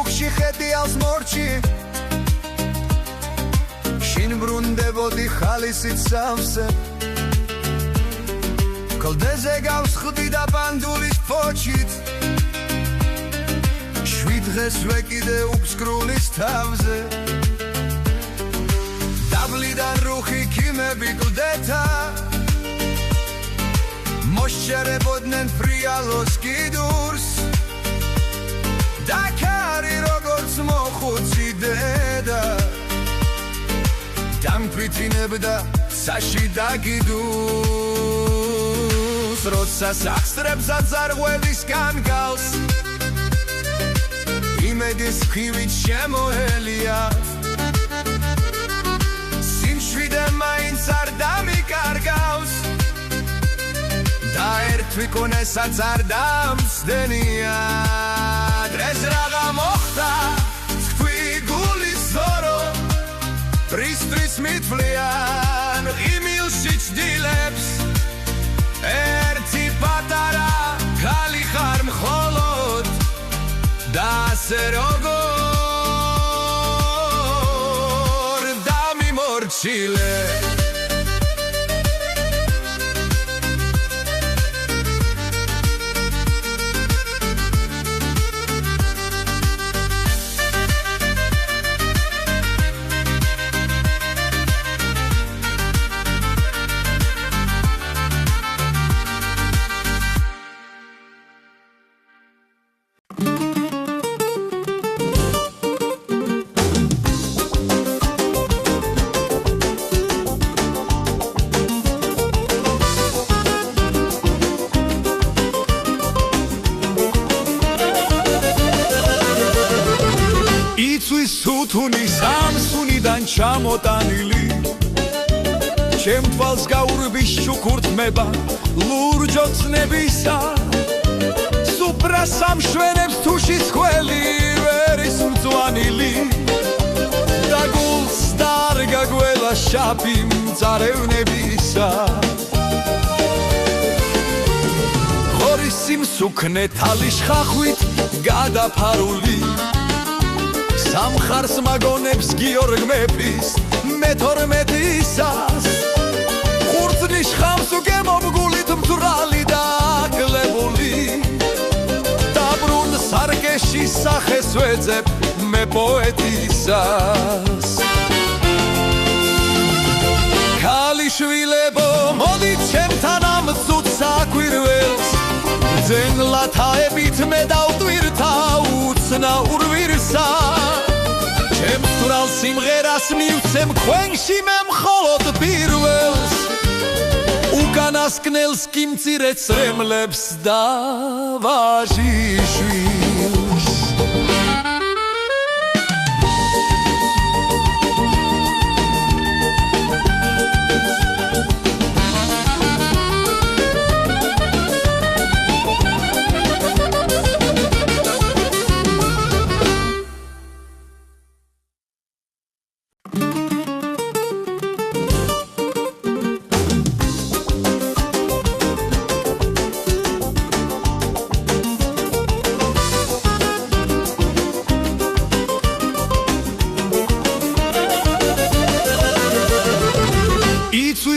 ukshi khedials morchi Shin brundevodi khalisit savse Koldeze gavs khudi da bandulis pochit Shvit dres vekide ubskrulis tavze Dablidan ruhi kimebi gldeta Moshcherebodnen frialos gidurs Dakari როგორც მოხუცი დედა დამფრითინებდა საში დაგიდუს როცა სახსრებს აზარღვევისგან გავს იმედის ხივით შემოელია სიმშვიდე მაინც არ დამიკარგავს და ერთვი კონესაც არ დამსდენია დღეს რაღა მოხდა თქვი გულის ზორო პრისთვის მითვლიან ღიმილში ჭდილებს ერთი პატარა ქალი ხარ მხოლოდ და ასე როგორ დამიმორჩილე სუთუნი სამსუნიდან ჩამოტანილი ჩემ თვალს გაურბის შუქურთმება ლურჯოცნებისა სუფრა სამშვენებს თუშის ქველი ვერის მწვანილი და გულს დარგა გველა შაფი მწარევნებისა ხორის სიმსუქნე თალის ხახვით გადაფარული სამხარს მაგონებს გიორგ მეფის მე-12-ისას ხურწნის ხამს უგემობგულით მძვრალი და აკლებული დაბრუნ სარკეში სახეს ვეძებ მე პოეტისას ქალიშვილებო მოდით ჩემთან ამ ცუდ საკვირველს ძენლათაებით მე დავტვირთა უცნაურ ვირსა ჩემს თვალ სიმღერას მივცემ ქვენში მე მხოლოდ პირველს უკანასკნელს კი მცირე წრემლებს და ვაჟიშვილს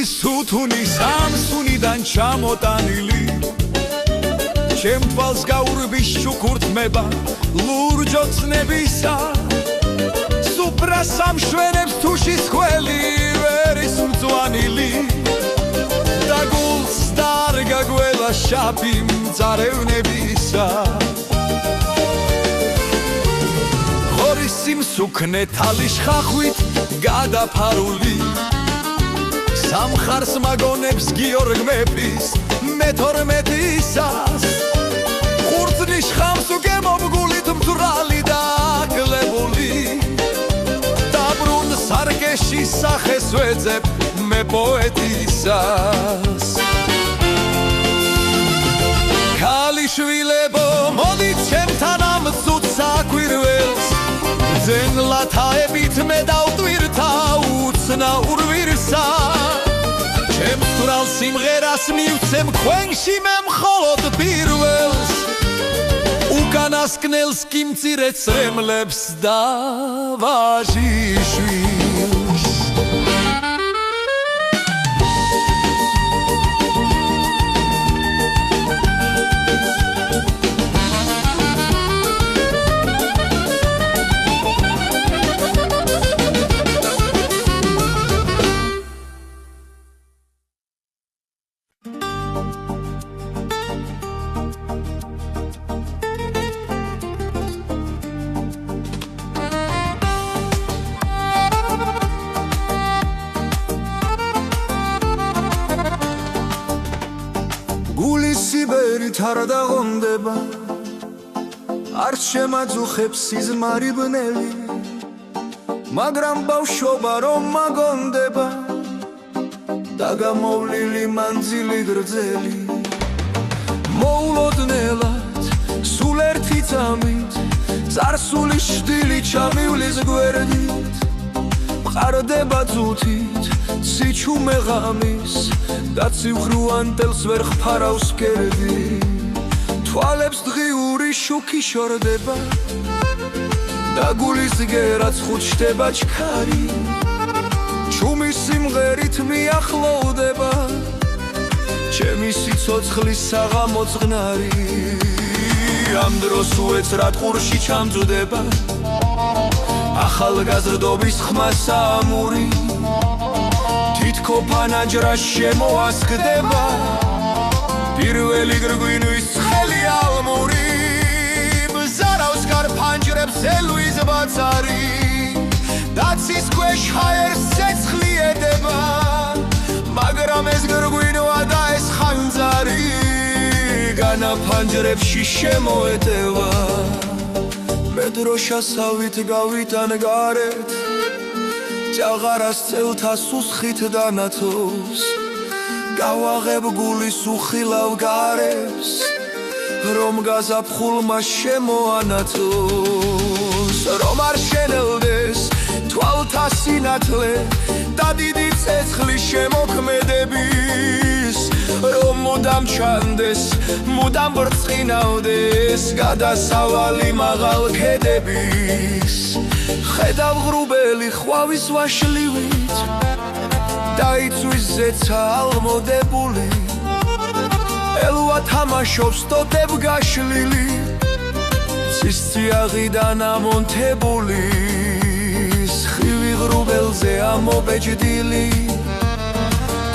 სუთუნი სამსუნიდან ჩამოტანილი ჩემ თვალს გაურბის შუქურთმება ლურჯოცნებისა სუფრა სამშვენებს თუშის ქველი ვერის მწვანილი და გულს დარგა გველა შაფი მწარევნებისა ხორის სიმსუქნე თალის ხახვით გადაფარული სამხარს მაგონებს გიორგ მეფის მე-12-ისას ხურწნის ხამს უგემობგულით მძვრალი და აკლებული დაბრუნ სარკეში სახეს ვეძებ მე პოეტისას ქალიშვილებო მოდით ჩემთან ამ ცუდ საკვირველს ძენლათაებით მე დავტვირთა უცნაურ ვირსა ჩემს თვალ სიმღერას მივცემ ქვენში მე მხოლოდ პირველს უკანა გასკნელს კი მცირე წრემლებს და ვაჟიშვილს სიბერით არ დაღონდება არ შემაძუხებს სიზმარი ბნელი მაგრამ ბავშვობა რომ მაგონდება და გამოვლილი მანძილი გრძელი მოულოდნელად სულ ერთი წამით წარსული შდილი ჩამივლის გვერდით მყარდება ძუთით სიჩუმე ღამის და ცივხრუან ტელს ვერ ხფარავს კერდი თვალებს დღიური შუქი შორდება და გულის გერაც ხუთ შდება ჩქარი ჩუმის სიმღერით მიახლოვდება ჩემი სიცოცხლის საღამო წყნარი ამ დროს უეცრად ყურში ჩამწვდება ახალგაზრდობის ხმა საამური თითქო ფანაჯრას შემოასხდება პირველი გრგვინვის ცხელი ალმური ბზარავს გარფანჯრებს ელვის ბაწარი დაცის ქვეშ ჰაერს ცეცხლი ედება მაგრამ ეს გრგვინვა და ეს ხანძარი განაფანჯრებში შემოეტევა მე დროშასავით გავიტან გარეთ ჭაღარას წელთა სუსხით დანათოს გავაღებ გულის უხილავ გარებს რომ გაზაფხულმა შემოანათოს რომ არ შენელდეს თვალთა სინათლე და დიდი ცეცხლის შემოქმედების რომ მუდამ ჩანდეს მუდამ ბრწყინავდეს გადასავალი მაღალ ქედების ხედავ ღრუბელი ხვავის ვაშლივით დაიცვის ზეცა ალმოდებული ელვა თამაშობს ტოტებ გაშლილი ცისციაღიდან ამონთებული სხივი ღრუბელზე ამობეჭდილი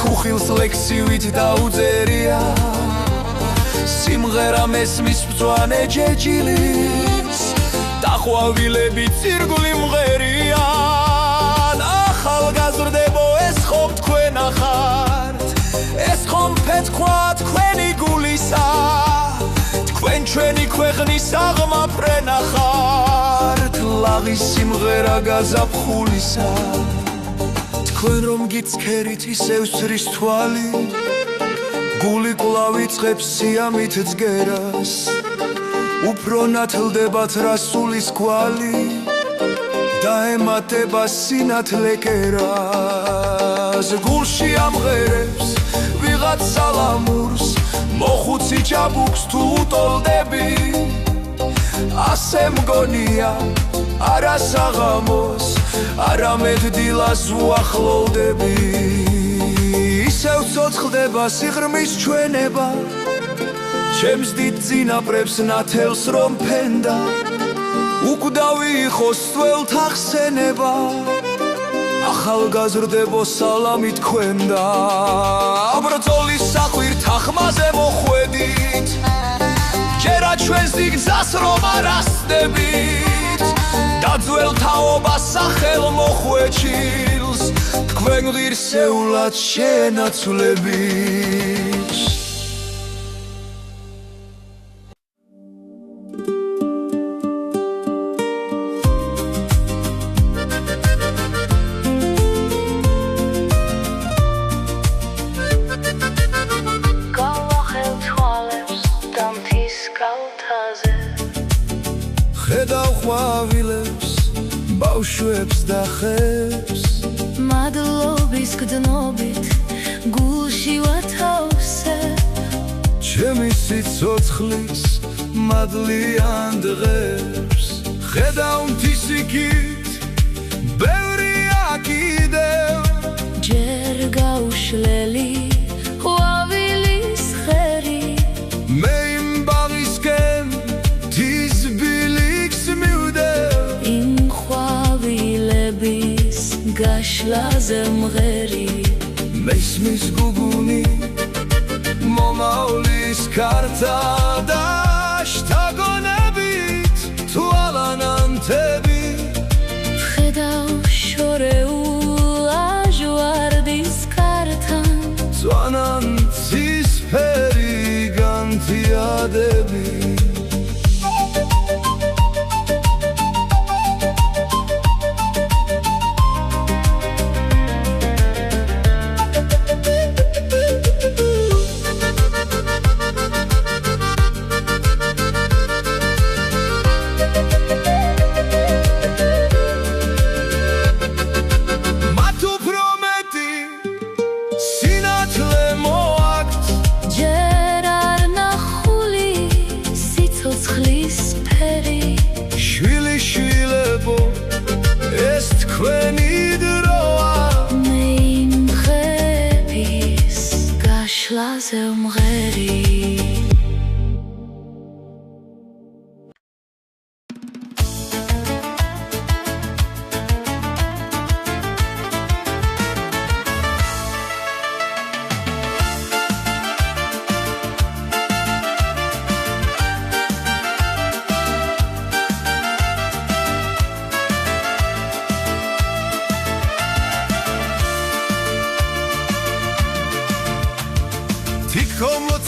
ქუხილს ლექსივით დაუწერია სიმღერა მესმის მწვანე ჯეჯილის დაყვავილები ცირგული მღერიან ახალგაზრდებო ეს ხომ თქვენ ახართ ეს ხომ ფეთქვა თქვენი გულისა თქვენ ჩვენი ქვეყნის აღმაფრენა ხართ ლაღის სიმღერა გაზაფხულისა თქვენ რომ გიცქერით ისევ სრის თვალი გული კვლავ იწყებს სიამით ძგერას უფრო ნათლდებათ რასულის კვალი და ემატება სინათლე კერას გულში ამღერებს ვიღაც სალამურს მოხუცი ჭაბუკს თუ უტოლდები ასე მგონია არა საღამოს არამედ დილას უახლოვდები ისევ ცოცხლდება სიღრმის ჩვენება ჩემს დიდ წინაპრებს ნათელს რომ ფენდა უკვდავი იყოს თველთა ხსენება ახალგაზრდებო სალამი თქვენდა აბრძოლის საყვირთა ხმაზე მოხვედით ჯერა ჩვენს დიდგზას რომ არ ასდებით და ძველთაობა სახელ მოხვეჭილს თქვენ ღირსეულად შენაცვლებით ხედავ ყვავილებს ბავშვებს და ხებს მადლობის გდნობით გულში ვათავსებ ჩემი სიცოცხლის მადლიან დღეს ხედავ მთის იქით ბევრია კიდევ ჯერ გაუშლელი ყვავილის ხერი მე იმ ბაღისკენ მთის ბილიქს მივდევ იმ ყვავილების გაშლაზე მღერი მესმის გუგუნი მომავლის ქართა და შთაგონებით თვალანანთები ხედავ შორეულ ლაჟვარდის ქართან წვანან ცისფერი განთიადები გაშლაზე მღერი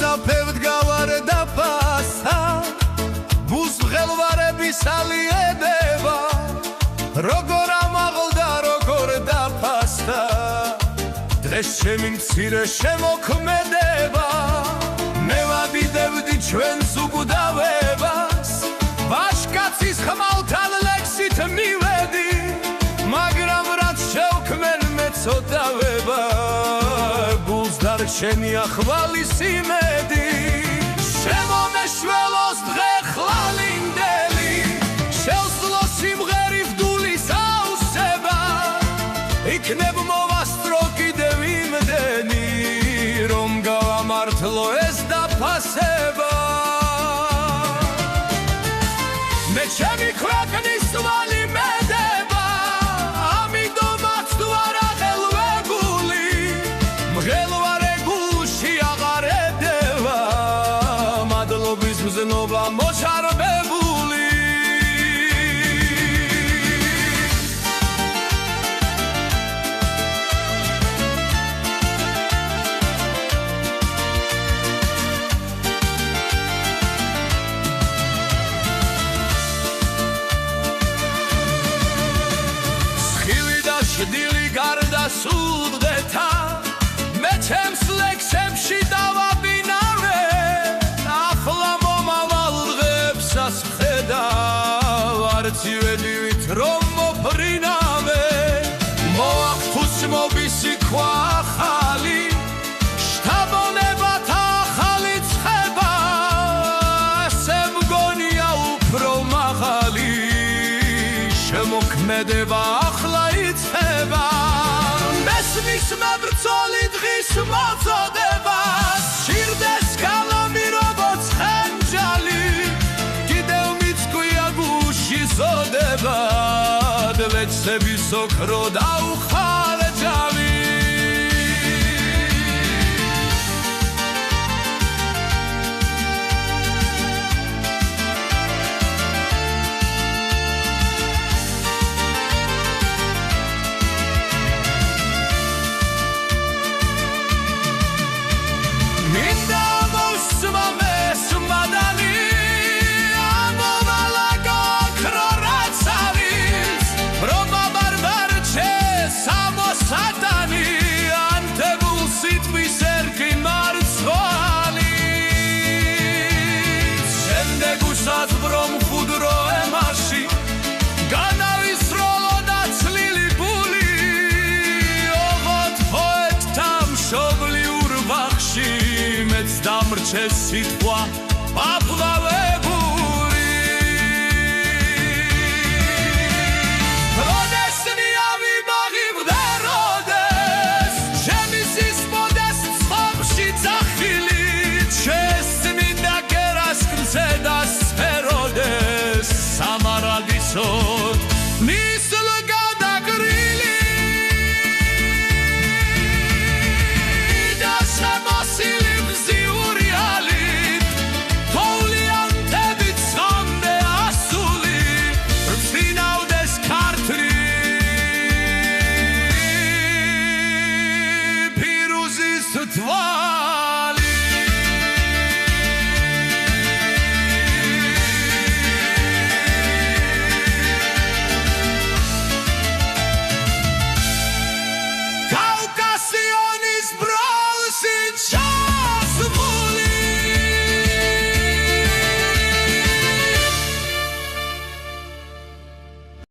მოცაფევ დგავარ და ფასა ბუს მღელვარების ალიედება როგორ ამაღლდა როგორ დაფასდა დღეს ჩემი მცირე შემოქმედება მე ვადიდებდი ჩვენს უკვდავებას ვაჟკაცის ხმალთან ლექსით მივედი მაგრამ რაც შევქმენ მეწოდავება დარჩენია ხვალის იმედი შემომეშველოს დღე ხვალინდელი შევსლო სიმღერი ვდულის აუსება იქნებ მოვასწრო კიდევ იმდენი რომ გავამართლო ეს დაფასება მე ჩემი ქვეყნის ვალი მედება ამიტომაც თუ არ აღელვებული მზნობა მოჩარბებული სხივი და შდილი გარდა სულდეთა მე ჩემს ლექსებში დავაბინავე ვარცივედივით რომ მოფრინავე მოაქვს მობისი ქვა ახალი შთაბონებათა ახალი ცხება ასე მგონია უფრო მაღალი შემოქმედება ახლა იცება მესმის მებრძოლი დღის მოწოდებას შირდეს კალამი როგორც ხენჯალი ზოდებად ლექსების ოქრო დაუხარჯავი მინდა მოსვა მესმადანი საცბრომ ხუდრო ემაში განავისროლო და ცლილი ბული ოღონდ პოეტთა მშობლიურ ბაღში მეც დამრჩეს სიტყვა აფლავე